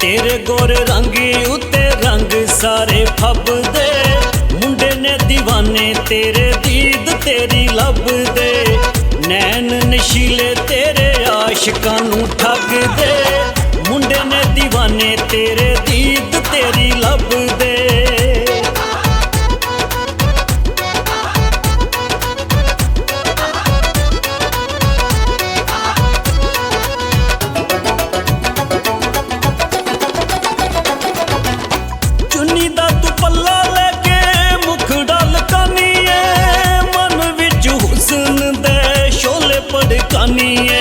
तेरे गोरे रंगी उत्ते रंग सारे फबदे, मुंडे ने दीवाने तेरे दीद तेरी लभदे। नैन नशीले तेरे आशिकां नूं ठगदे, मुंडे ने दीवाने तेरे दीद तेरी लभदे। चुन्नी दा तू पल्ला लेके मुखड़ा लकानीए, मन विच हुस्न दे शोले पड़कानीए।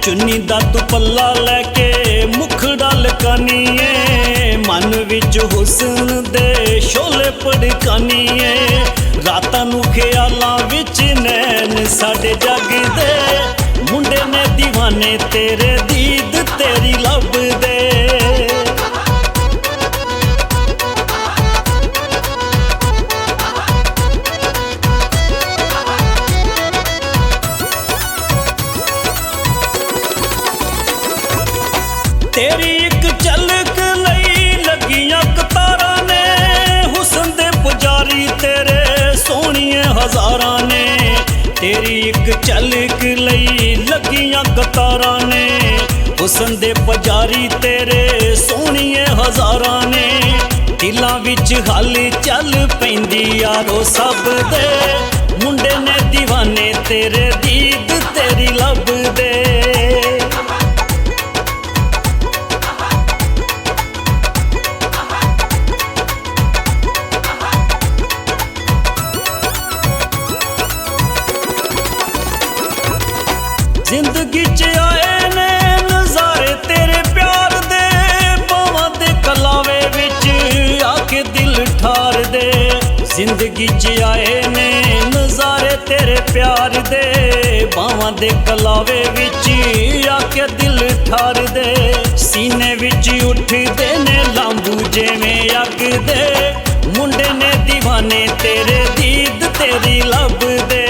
चुन्नी दा तू पल्ला लेके मुखड़ा लकानीए, मन विच हुस्न दे शोले पड़कानीए। रातां नूं ख्यालां विच नैन साडे जगदे, मुंडे ने दीवाने तेरे दीद तेरी लभदे। तेरी एक झलक लई लगियां कतारां ने, हुस्न दे पुजारी तेरे सोहणिए हज़ारां ने। तेरी एक झलक लई लगियां कतारां ने, हुस्न दे पुजारी तेरे सोहणिए हज़ारां ने। दिलां विच हल चल पैंदी यारो सब दे, मुंडे ने दीवाने तेरे दीद तेरी लभदे। जिंदगी च आए ने नज़ारे तेरे प्यार दे, बावां दे कलावे विच आके दिल ठार दे। जिंदगी च आए ने नज़ारे तेरे प्यार दे, बावां दे कलावे विच आके दिल ठार दे। सीने विच उठदे ने लांबू जिवें अग दे, मुंडे ने दीवाने तेरे दीद तेरी लभदे।